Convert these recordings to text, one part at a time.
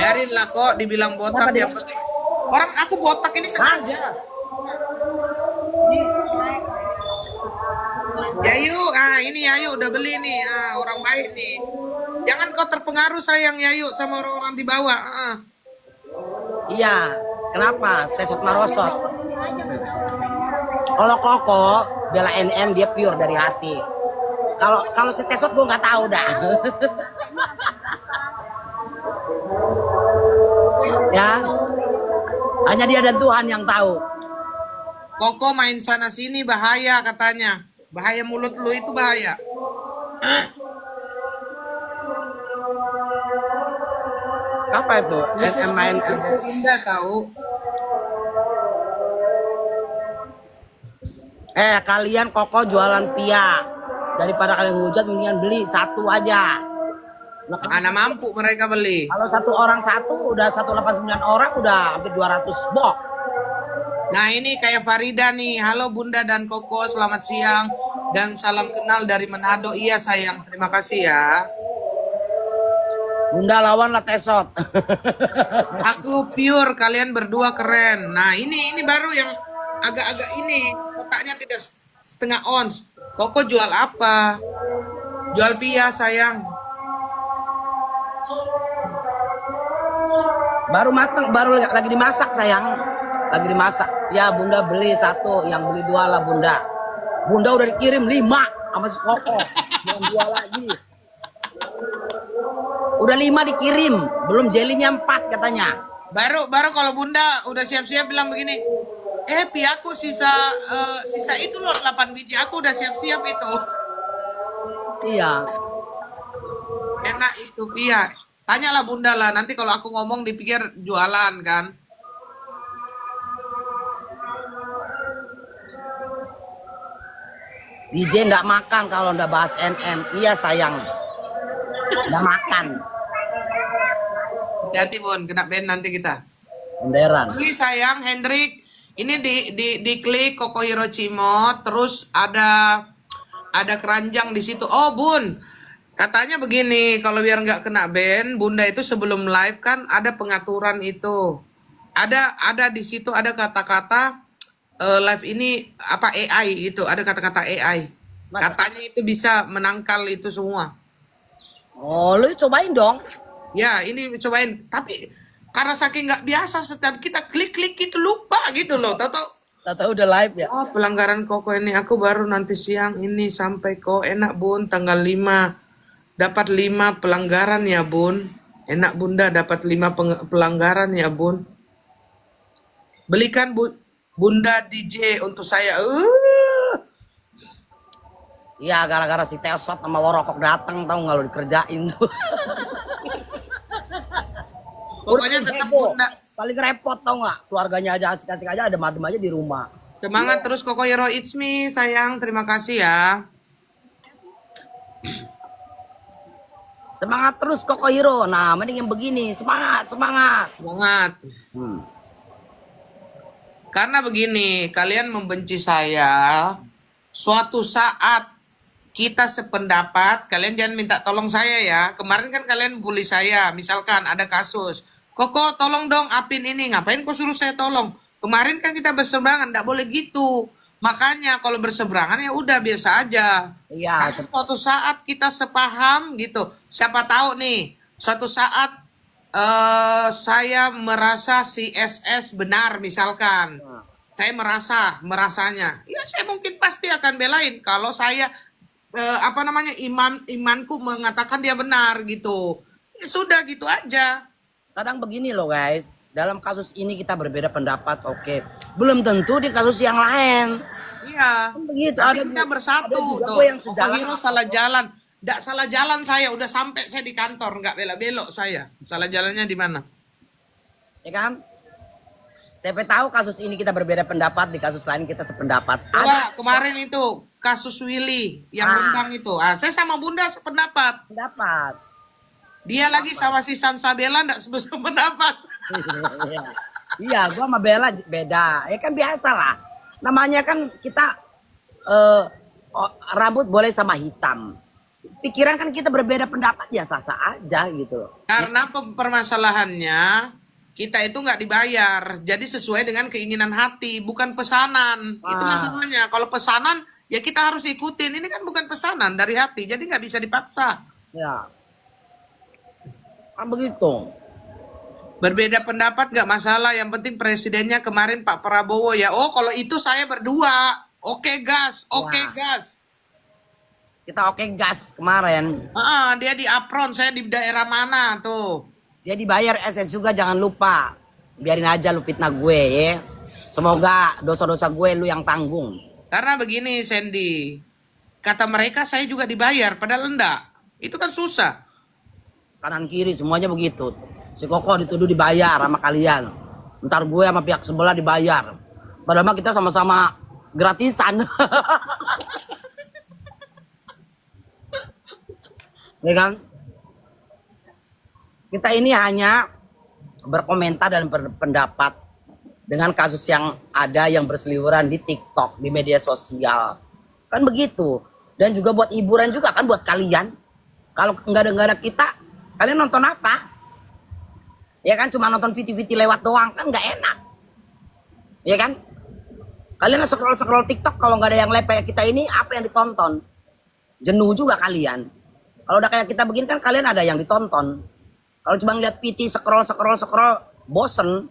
Biarinlah kok dibilang botak Kenapa dia? yang penting. Orang aku botak ini sengaja. Yayu, ini Yayu udah beli nih, orang baik nih. Jangan kau terpengaruh sayang Yayu sama orang-orang di bawah. Iya. Kenapa? Tesot marosot. Kalau Koko bela NM dia pure dari hati. Kalau si Tesot gue nggak tahu dah. Ya, hanya dia dan Tuhan yang tahu. Koko main sana sini bahaya katanya. Bahaya mulut lu itu bahaya. Apa itu? NM main Itu indah tahu. Kalian Koko jualan pia. Daripada kalian hujat mendingan beli satu aja. Mana mampu mereka beli. Kalau satu orang satu udah 189 orang udah hampir 200 box. Nah ini kayak Farida nih. Halo Bunda dan Koko, selamat siang. Dan salam kenal dari Manado. Iya sayang, terima kasih ya. Bunda lawan lah Tesot. Aku pure, kalian berdua keren. Nah ini baru yang agak-agak ini. Kotaknya tidak setengah ons. Koko jual apa? Jual pia sayang. Baru matang, baru lagi dimasak sayang. Lagi dimasak. Ya Bunda beli satu, yang beli dua lah Bunda. Bunda udah dikirim 5 sama si Koko. Yang 2 lagi. Udah 5 dikirim, belum jelinya 4 katanya. Baru kalau Bunda udah siap-siap bilang begini. Piaku sisa itu loh 8 biji. Aku udah siap-siap itu. Iya. Enak itu pia. Tanyalah Bunda lah. Nanti kalau aku ngomong dipikir jualan kan. DJ ndak makan kalau ndak bahas NM. Iya sayang. Ndak makan. Hati-hati Bun, kena ban nanti kita. Benderan. Beli sayang Hendrik. Ini di klik Koko Hiroshima, terus ada keranjang di situ. Oh Bun, katanya begini, kalau biar nggak kena ban, Bunda itu sebelum live kan ada pengaturan itu. Ada di situ ada kata-kata live ini apa AI itu, ada kata-kata AI. Katanya itu bisa menangkal itu semua. Oh, lu cobain dong. Ya, ini cobain. Tapi karena saking nggak biasa setiap kita klik-klik itu lupa gitu loh. Tahu udah live ya. Oh, pelanggaran Koko ini aku baru nanti siang ini sampai kok enak Bun tanggal 5. Dapat 5 pelanggaran ya Bun. Enak Bunda dapat 5 pelanggaran ya Bun. Belikan Bunda DJ untuk saya. Iya, gara-gara si Tesot sama Worokok datang tahu nggak lu dikerjain tuh. Pokoknya tetap Bunda. Paling repot tau nggak? Keluarganya aja asik-asik aja ada madem aja di rumah. Semangat terus Koko Hero It's Me sayang. Terima kasih ya. Semangat terus Koko Hero. Nah, mending yang begini. Semangat. Semangat. Hmm. Karena begini, kalian membenci saya. Suatu saat kita sependapat, kalian jangan minta tolong saya ya. Kemarin kan kalian bully saya, misalkan ada kasus. Koko tolong dong apin ini, ngapain kok suruh saya tolong? Kemarin kan kita berseberangan, nggak boleh gitu. Makanya kalau berseberangan ya udah biasa aja. Iya. Tapi suatu saat kita sepaham gitu. Siapa tahu nih, suatu saat saya merasa si SS benar misalkan. Saya merasanya. Ya saya mungkin pasti akan belain kalau saya imanku mengatakan dia benar gitu. Ya sudah gitu aja. Kadang begini loh guys. Dalam kasus ini kita berbeda pendapat, oke. Belum tentu di kasus yang lain. Iya. Kan begitu. Nanti kita bersatu tuh. Yang Koko Hero salah jalan. Nggak salah jalan saya. Udah sampai saya di kantor. Nggak belok-belok saya. Salah jalannya di mana? Ya kan? Siapa tahu kasus ini kita berbeda pendapat, di kasus lain kita sependapat. Coba kemarin itu kasus Willy yang rendang itu. Saya sama Bunda sependapat. Pendapat. Dia lagi sama si Sansabella nggak sependapat. Iya, gua sama Bella beda. Ya kan biasa lah. Namanya kan kita rambut boleh sama hitam. pikiran kan kita berbeda pendapat ya sah-sah aja gitu loh. Karena permasalahannya kita itu nggak dibayar, jadi sesuai dengan keinginan hati, bukan pesanan. Itu masalahnya. Kalau pesanan ya kita harus ikutin. Ini kan bukan pesanan dari hati, jadi nggak bisa dipaksa. Ya. Kan begitu. Berbeda pendapat nggak masalah, yang penting presidennya kemarin Pak Prabowo ya. Oh kalau itu saya berdua, oke gas, oke Wah. gas. Kita oke gas kemarin. Dia di apron, saya di daerah mana tuh? Dia dibayar SS juga, jangan lupa. Biarin aja lu fitnah gue ya. Semoga dosa-dosa gue lu yang tanggung. Karena begini Sandy, kata mereka saya juga dibayar, padahal enggak. Itu kan susah. Kanan kiri semuanya begitu. Si Koko dituduh dibayar sama kalian. Ntar gue sama pihak sebelah dibayar. Padahal mah kita sama-sama gratisan. Ya kan? Kita ini hanya berkomentar dan berpendapat dengan kasus yang ada yang berseliweran di TikTok, di media sosial. Kan begitu. Dan juga buat hiburan juga kan buat kalian. Kalau nggak ada kita, kalian nonton apa? Ya kan cuma nonton viti-viti lewat doang kan nggak enak. Ya kan? Kalian scroll-scroll TikTok kalau nggak ada yang live kayak kita ini, apa yang ditonton? Jenuh juga kalian. Kalau udah kayak kita begini kan kalian ada yang ditonton. Kalau cuma ngeliat PT scroll bosen.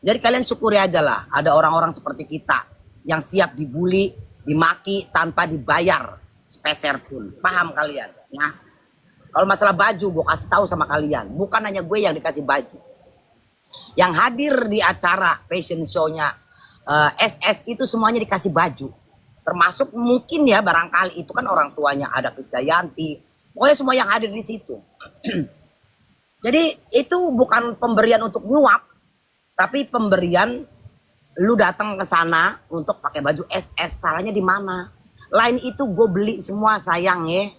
Jadi kalian syukuri aja lah ada orang-orang seperti kita yang siap dibully, dimaki tanpa dibayar sepeser pun. Paham kalian? Ya. Kalau masalah baju gue kasih tahu sama kalian, bukan hanya gue yang dikasih baju. Yang hadir di acara fashion show-nya SS itu semuanya dikasih baju. Termasuk mungkin ya barangkali itu kan orang tuanya ada Krisdayanti. Pokoknya semua yang hadir di situ. Jadi itu bukan pemberian untuk nyuap, tapi pemberian lu datang ke sana untuk pakai baju SS. Salahnya di mana? Lain itu gue beli semua sayang ya.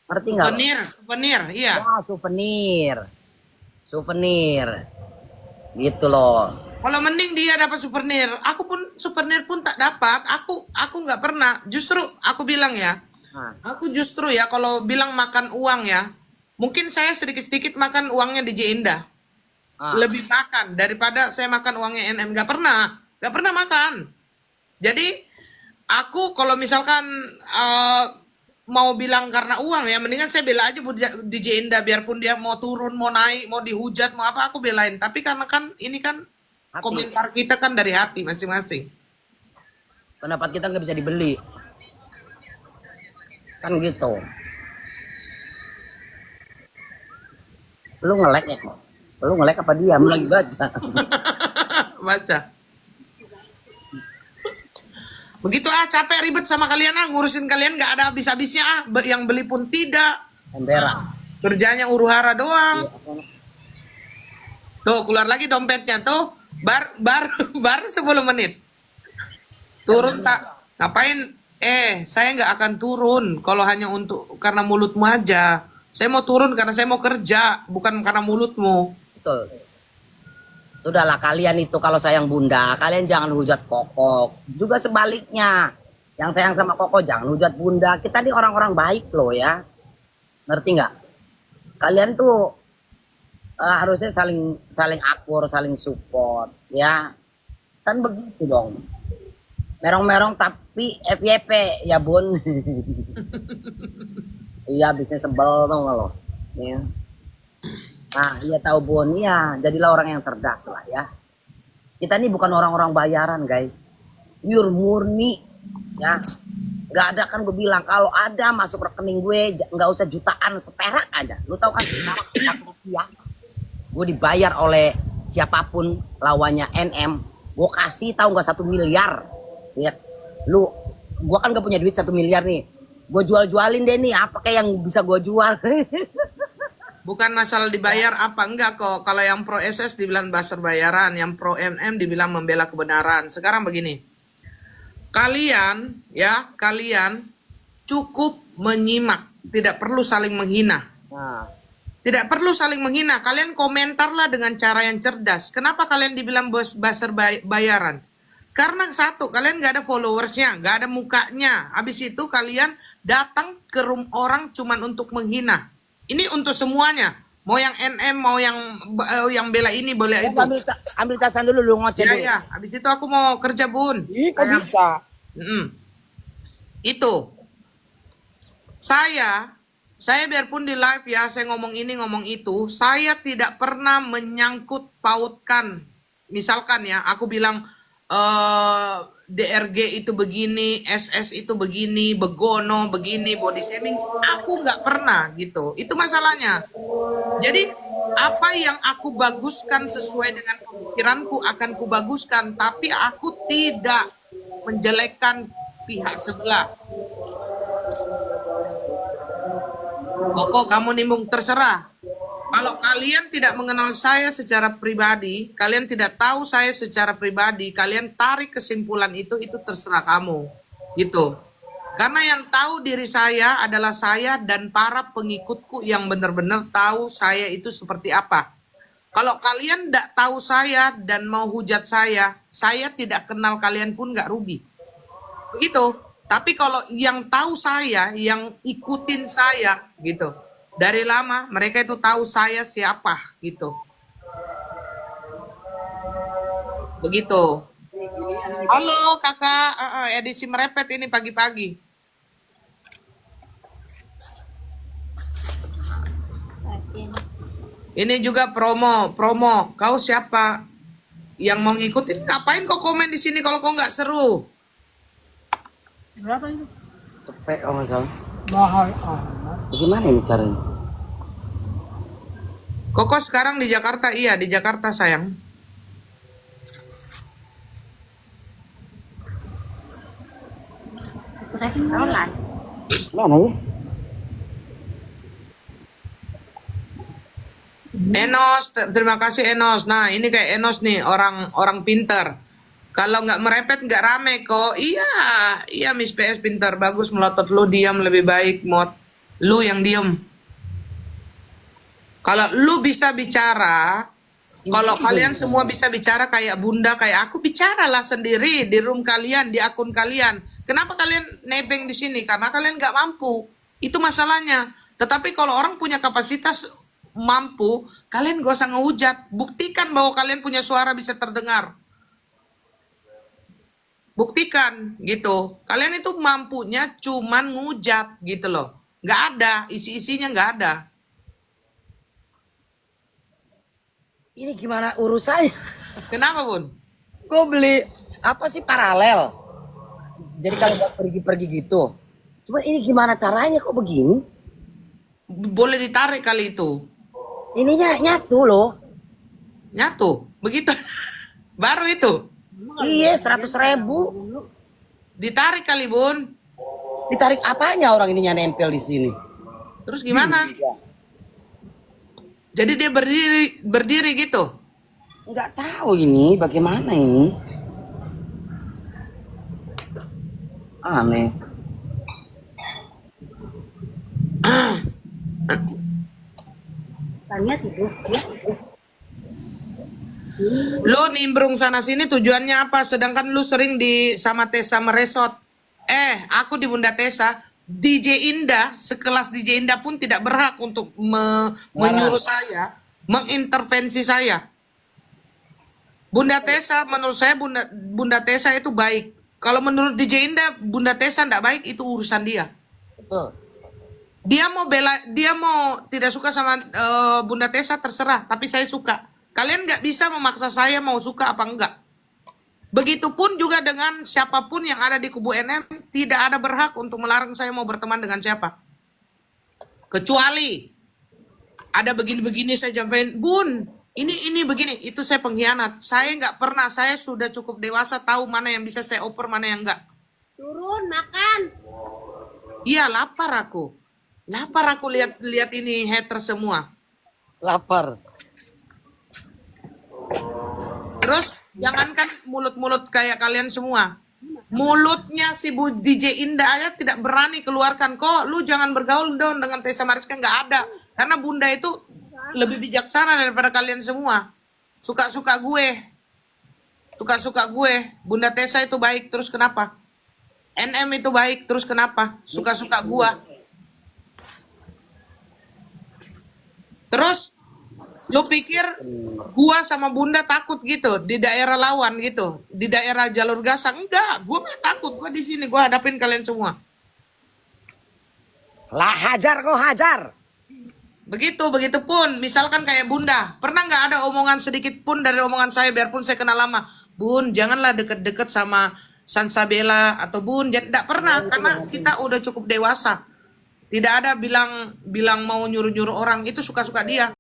Ngerti nggak? Souvenir, iya. Ya, souvenir. Gitu loh. Kalau mending dia dapat souvenir, aku pun souvenir pun tak dapat. Aku nggak pernah. Justru aku bilang ya, aku justru ya kalau bilang makan uang ya, mungkin saya sedikit-sedikit makan uangnya di Indah. Lebih makan daripada saya makan uangnya NM. Nggak pernah makan. Jadi aku kalau misalkan mau bilang karena uang ya, mendingan saya bela aja DJ Indah, biarpun dia mau turun, mau naik, mau dihujat, mau apa aku belain. Tapi karena kan ini kan hati. Komentar kita kan dari hati masing-masing. Pendapat kita nggak bisa dibeli. Kan gitu. Lu nge-lag ya kok? Lu nge-lag apa dia? Lagi baca. Baca. Begitu capek ribet sama kalian ngurusin kalian nggak ada habis-habisnya yang beli pun tidak. Embera. Kerjanya huru-hara doang. Tuh keluar lagi dompetnya tuh. Bar 10 menit. Turun tak? Ngapain? Saya nggak akan turun kalau hanya untuk karena mulutmu aja. Saya mau turun karena saya mau kerja, bukan karena mulutmu. Betul. Sudahlah kalian itu kalau sayang bunda, kalian jangan hujat Koko. Juga sebaliknya, yang sayang sama Koko jangan hujat bunda. Kita ini orang-orang baik loh ya. Ngerti nggak? Kalian tuh harusnya saling akur, saling support ya. Kan begitu dong. Merong-merong tapi FYP ya bun. Iya bisnis sebel dong lo. Ya. Nah iya tahu bun ya. Jadilah orang yang cerdas lah ya. Kita ini bukan orang-orang bayaran guys. Pure murni ya. Gak ada kan gue bilang kalau ada masuk rekening gue nggak usah jutaan, seperak aja. Lu tahu kan seperak rupiah. Gue dibayar oleh siapapun lawannya NM. Gue kasih tahu nggak 1 miliar. Ya, lu, gue kan gak punya duit 1 miliar nih. Gue jual-jualin deh nih, apa kayak yang bisa gue jual. Bukan masalah dibayar apa enggak kok. Kalau yang pro SS dibilang buzzer bayaran, yang pro MM dibilang membela kebenaran. Sekarang begini, kalian cukup menyimak, tidak perlu saling menghina. Tidak perlu saling menghina. Kalian komentarlah dengan cara yang cerdas. Kenapa kalian dibilang buzzer bayaran? Karena satu, kalian gak ada followersnya, gak ada mukanya. Habis itu kalian datang ke room orang cuman untuk menghina. Ini untuk semuanya. Mau yang NM, mau yang bela ini, bela itu. Ambil tasan dulu lu ngoceh Ya dulu. ya, habis itu aku mau kerja Bun. Ih, kok Sayang. bisa? Itu. Saya biarpun di live ya, saya ngomong ini ngomong itu, saya tidak pernah menyangkut pautkan. Misalkan ya, aku bilang DRG itu begini, SS itu begini, begono begini, body shaming, aku nggak pernah gitu. Itu masalahnya. Jadi apa yang aku baguskan sesuai dengan pemikiranku akan kubaguskan, tapi aku tidak menjelekkan pihak sebelah. Koko, kamu nimbung terserah. Kalau kalian tidak mengenal saya secara pribadi, kalian tidak tahu saya secara pribadi, kalian tarik kesimpulan itu terserah kamu. Gitu. Karena yang tahu diri saya adalah saya dan para pengikutku yang benar-benar tahu saya itu seperti apa. Kalau kalian tidak tahu saya dan mau hujat saya tidak kenal kalian pun nggak rugi. Begitu. Tapi kalau yang tahu saya, yang ikutin saya gitu. Dari lama mereka itu tahu saya siapa gitu. Begitu. Halo kakak, edisi merepet ini pagi-pagi. Ini juga promo. Kau siapa? Yang mau ngikutin ngapain kau komen di sini kalau kau nggak seru? Berapa itu? Cepet oh masalah. Mahal amat. Bagaimana ini caranya? Koko sekarang di Jakarta, iya di Jakarta sayang. Mana ya? Enos, terima kasih Enos. Nah ini kayak Enos nih orang pinter. Kalau nggak merepet nggak rame kok. Iya Miss PS pintar, bagus melotot. Lu diam lebih baik mod. Lu yang diem. Kalau lu bisa bicara, kalau kalian semua bisa bicara kayak Bunda, kayak aku, bicaralah sendiri di room kalian, di akun kalian. Kenapa kalian nebeng di sini? Karena kalian nggak mampu. Itu masalahnya. Tetapi kalau orang punya kapasitas mampu, kalian gak usah ngehujat. Buktikan bahwa kalian punya suara bisa terdengar. Buktikan gitu. Kalian itu mampunya cuman ngujat gitu loh. Nggak ada, isi-isinya nggak ada. Ini gimana urusannya? Kenapa Bun? Gue beli apa sih paralel? Jadi kalau buat pergi-pergi gitu. Cuma ini gimana caranya kok begini? Boleh ditarik kali itu. Ininya nyatu loh. Nyatu, begitu. Baru itu. Iya 100.000. Ditarik kali Bun. Ditarik apanya orang ininya nempel di sini? Terus gimana? Jadi dia berdiri gitu. Nggak tahu ini bagaimana ini. Aneh. Lihat itu. Lu nimbrung sana sini tujuannya apa? Sedangkan lu sering di sama Tessa meresot. Aku di Bunda Tessa, DJ Indah, sekelas DJ Indah pun tidak berhak untuk menyuruh saya, mengintervensi saya. Bunda Tessa, menurut saya Bunda Tessa itu baik. Kalau menurut DJ Indah, Bunda Tessa tidak baik, itu urusan dia. Betul. Dia mau tidak suka sama Bunda Tessa terserah, tapi saya suka. Kalian nggak bisa memaksa saya mau suka apa enggak. Begitupun juga dengan siapapun yang ada di kubu NM, tidak ada berhak untuk melarang saya mau berteman dengan siapa. Kecuali ada begini-begini saya jamain, Bun, ini begini, itu saya pengkhianat. Saya nggak pernah, saya sudah cukup dewasa tahu mana yang bisa saya oper, mana yang enggak. Turun makan. Iya, lapar aku. Lapar aku lihat ini hater semua. Lapar. Terus jangankan mulut-mulut kayak kalian semua. Mulutnya si Bu DJ Indah aja tidak berani keluarkan. Kok lu jangan bergaul dong dengan Tessa Mariska, nggak ada. Karena Bunda itu lebih bijaksana daripada kalian semua. Suka-suka gue. Bunda Tessa itu baik, terus kenapa? NM itu baik, terus kenapa? Suka-suka gua. Terus lu pikir gua sama Bunda takut gitu di daerah lawan gitu, di daerah jalur gasak? Enggak, gua nggak takut. Gua di sini, gua hadapin kalian semua. Lah hajar kau hajar. Begitu pun, misalkan kayak Bunda, pernah nggak ada omongan sedikit pun dari omongan saya, biarpun saya kenal lama, Bun, janganlah deket-deket sama Sansabella atau Bun, tidak pernah, karena kita udah cukup dewasa. Tidak ada bilang mau nyuruh-nyuruh orang, itu suka-suka dia.